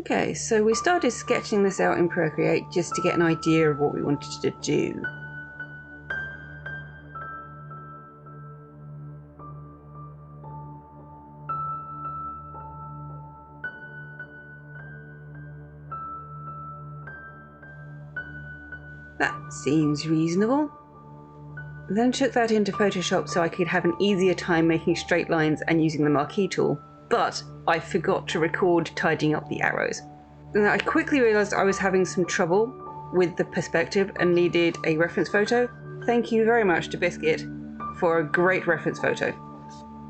Okay, so we started sketching this out in Procreate just to get an idea of what we wanted to do. That seems reasonable. Then took that into Photoshop so I could have an easier time making straight lines and using the marquee tool, but I forgot to record tidying up the arrows. And I quickly realised I was having some trouble with the perspective and needed a reference photo. Thank you very much to Biscuit for a great reference photo.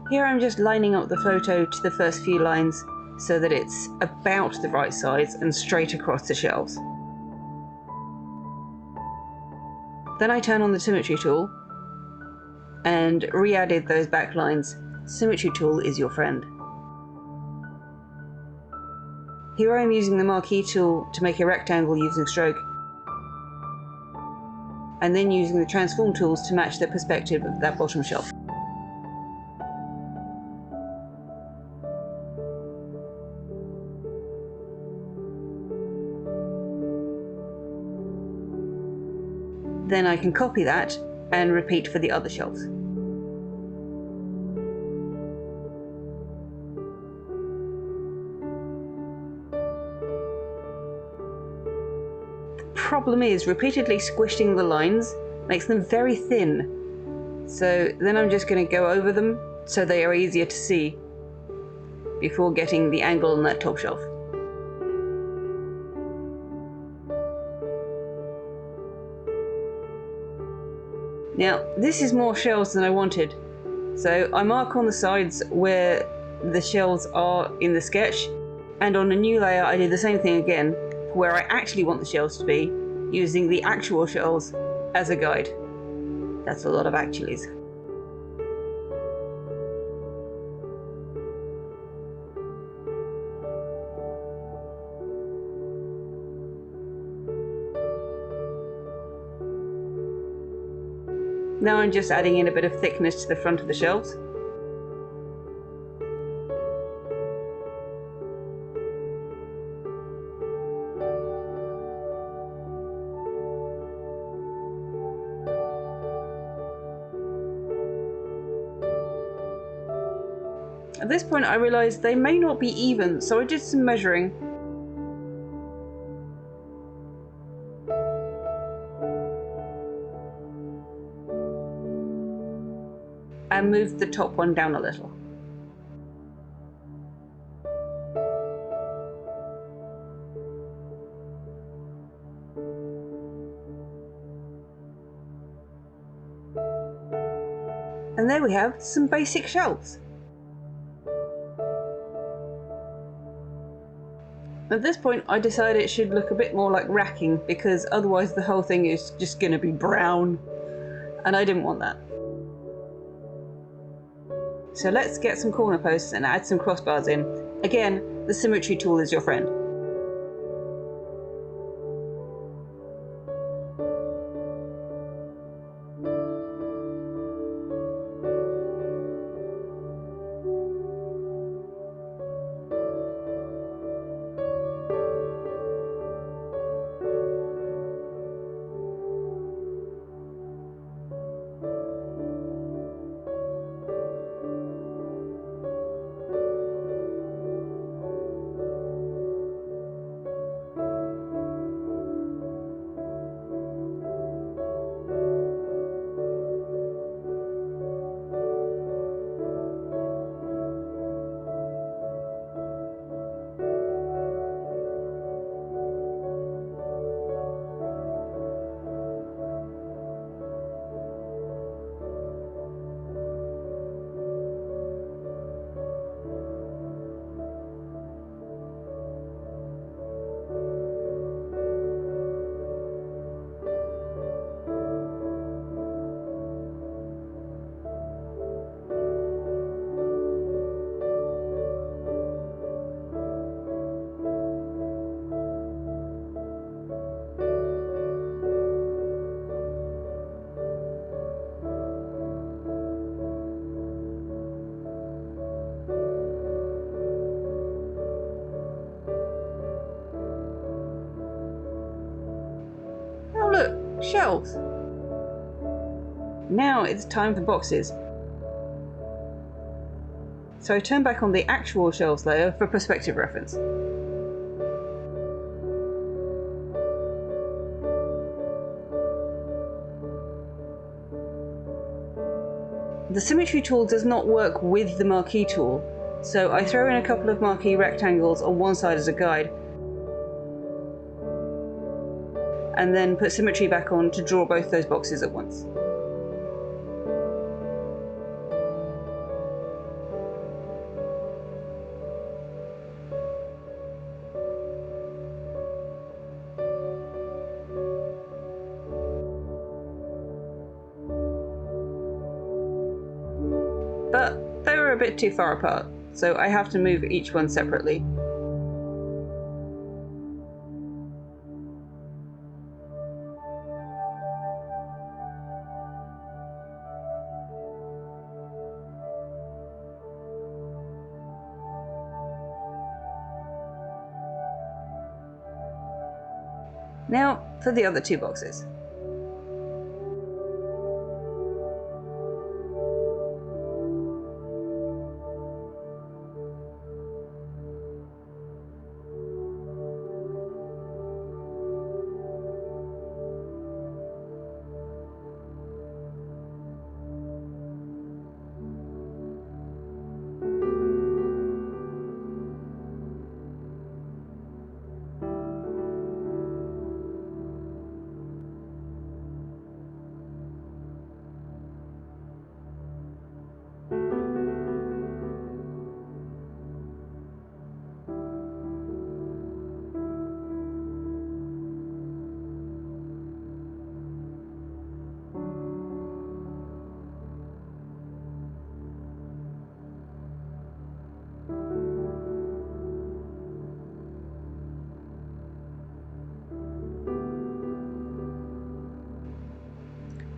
Here I'm just lining up the photo to the first few lines so that it's about the right size and straight across the shelves. Then I turn on the symmetry tool and re-added those back lines. Symmetry tool is your friend. Here I'm using the marquee tool to make a rectangle using stroke, and then using the transform tools to match the perspective of that bottom shelf. Then I can copy that and repeat for the other shelves. The problem is repeatedly squishing the lines makes them very thin. So then I'm just going to go over them so they are easier to see before getting the angle on that top shelf. Now, this is more shelves than I wanted, so I mark on the sides where the shelves are in the sketch, and on a new layer I do the same thing again, where I actually want the shelves to be, using the actual shelves as a guide. That's a lot of actuallys. Now I'm just adding in a bit of thickness to the front of the shelves. At this point I realised they may not be even, so I did some measuring. And moved the top one down a little. And there we have some basic shelves. At this point I decided it should look a bit more like racking, because otherwise the whole thing is just going to be brown, and I didn't want that. So let's get some corner posts and add some crossbars in. Again, the symmetry tool is your friend. Shelves. Now it's time for boxes. So I turn back on the actual shelves layer for perspective reference. The symmetry tool does not work with the marquee tool, so I throw in a couple of marquee rectangles on one side as a guide, and then put symmetry back on to draw both those boxes at once. But they were a bit too far apart, so I have to move each one separately. Now for the other two boxes.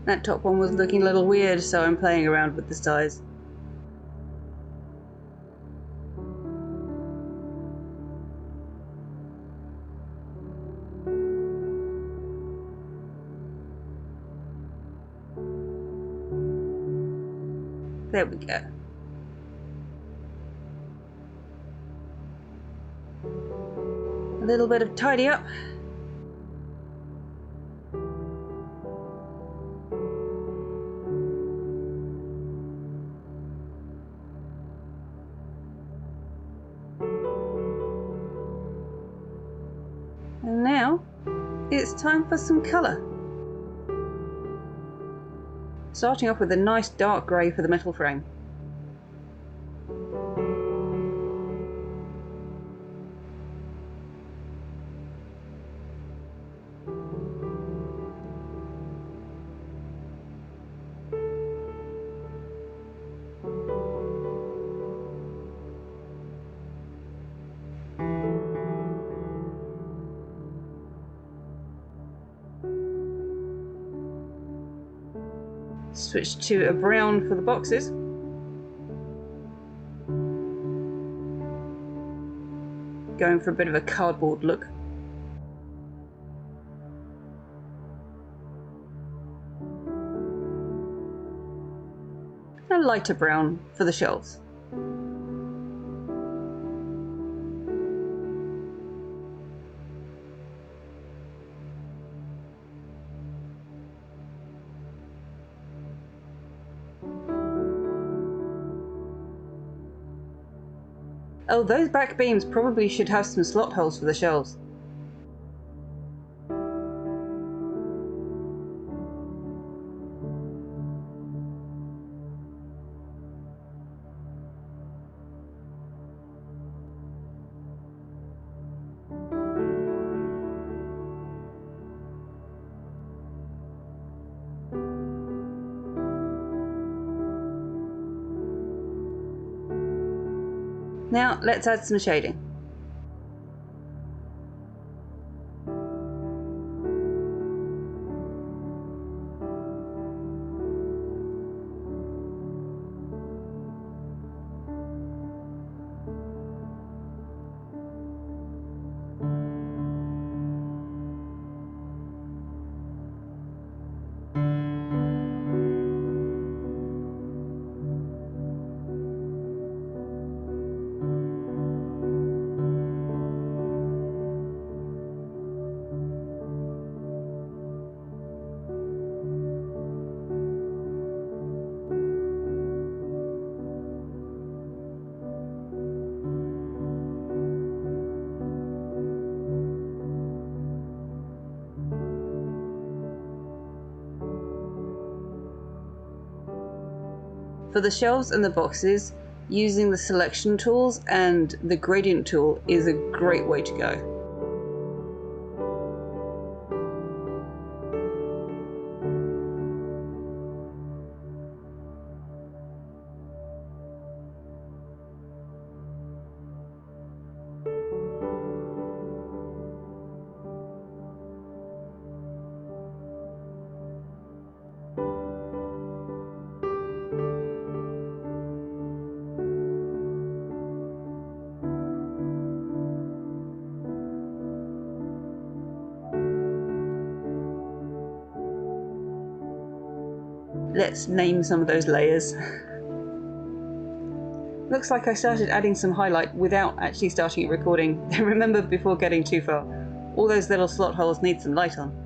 That top one was looking a little weird, so I'm playing around with the size. There we go. A little bit of tidy up. And now it's time for some colour. Starting off with a nice dark grey for the metal frame. Switch to a brown for the boxes. Going for a bit of a cardboard look. A lighter brown for the shelves. Oh, those back beams probably should have some slot holes for the shelves. Now let's add some shading. For the shelves and the boxes, using the selection tools and the gradient tool is a great way to go. Let's name some of those layers. Looks like I started adding some highlight without actually starting recording. Remember, before getting too far, all those little slot holes need some light on.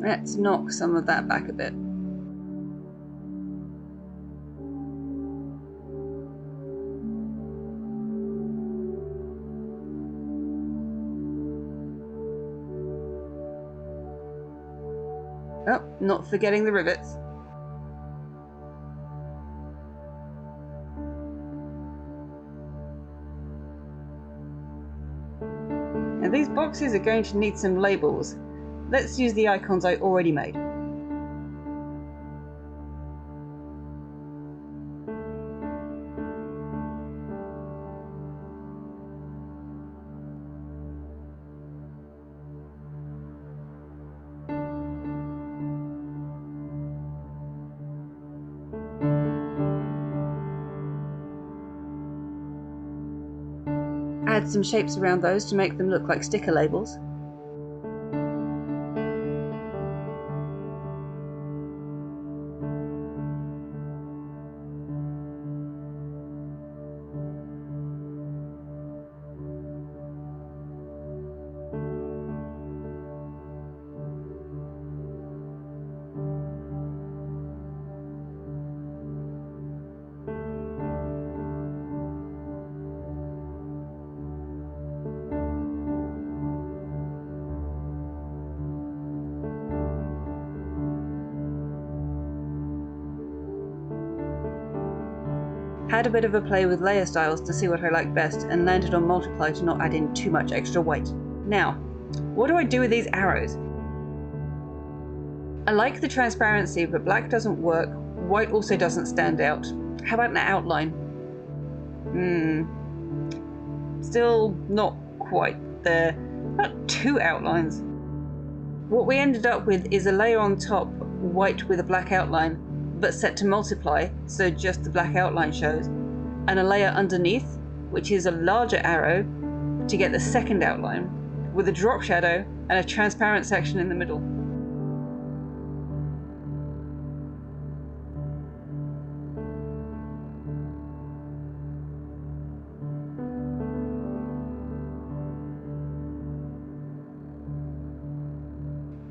Let's knock some of that back a bit. Oh, not forgetting the rivets. Now these boxes are going to need some labels. Let's use the icons I already made. Add some shapes around those to make them look like sticker labels. Had a bit of a play with layer styles to see what I liked best and landed on multiply to not add in too much extra weight. Now, what do I do with these arrows? I like the transparency, but black doesn't work. White also doesn't stand out. How about an outline? Still not quite there. About 2 outlines. What we ended up with is a layer on top, white with a black outline, but set to multiply, so just the black outline shows, and a layer underneath, which is a larger arrow, to get the second outline, with a drop shadow and a transparent section in the middle.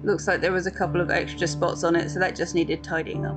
Looks like there was a couple of extra spots on it, so that just needed tidying up.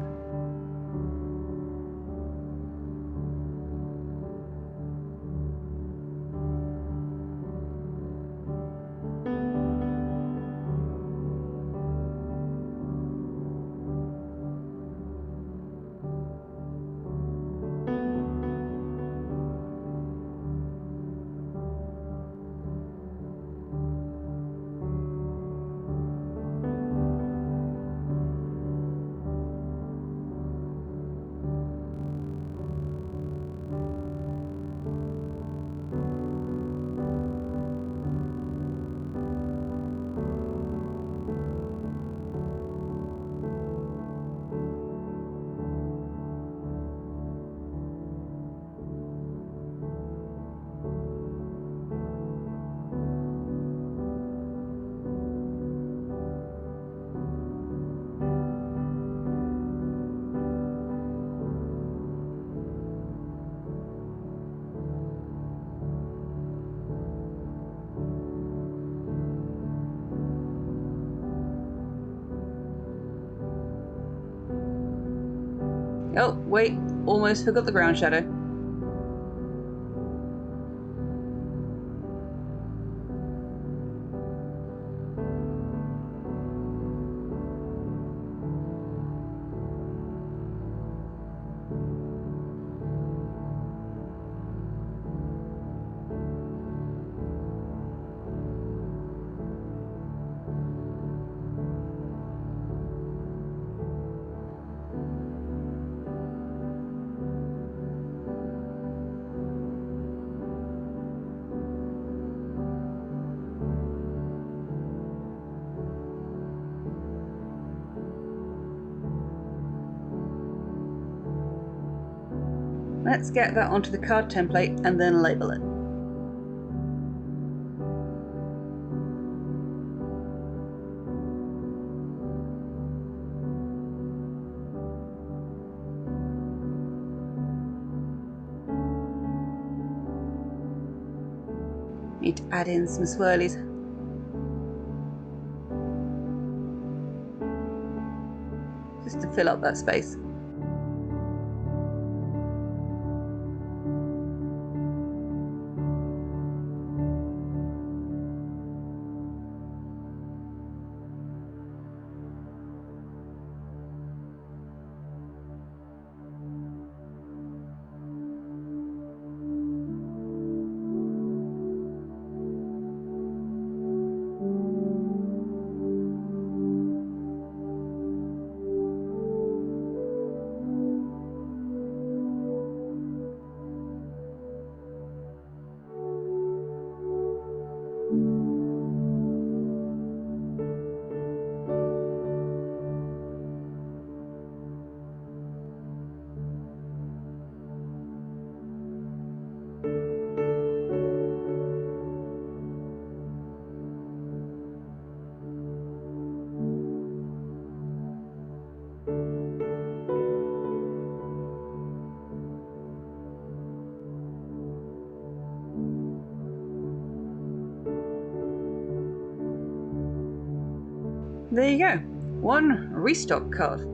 Oh, wait, almost forgot the ground shadow. Let's get that onto the card template and then label it. Need to add in some swirlies. Just to fill up that space. There you go, one Restock card.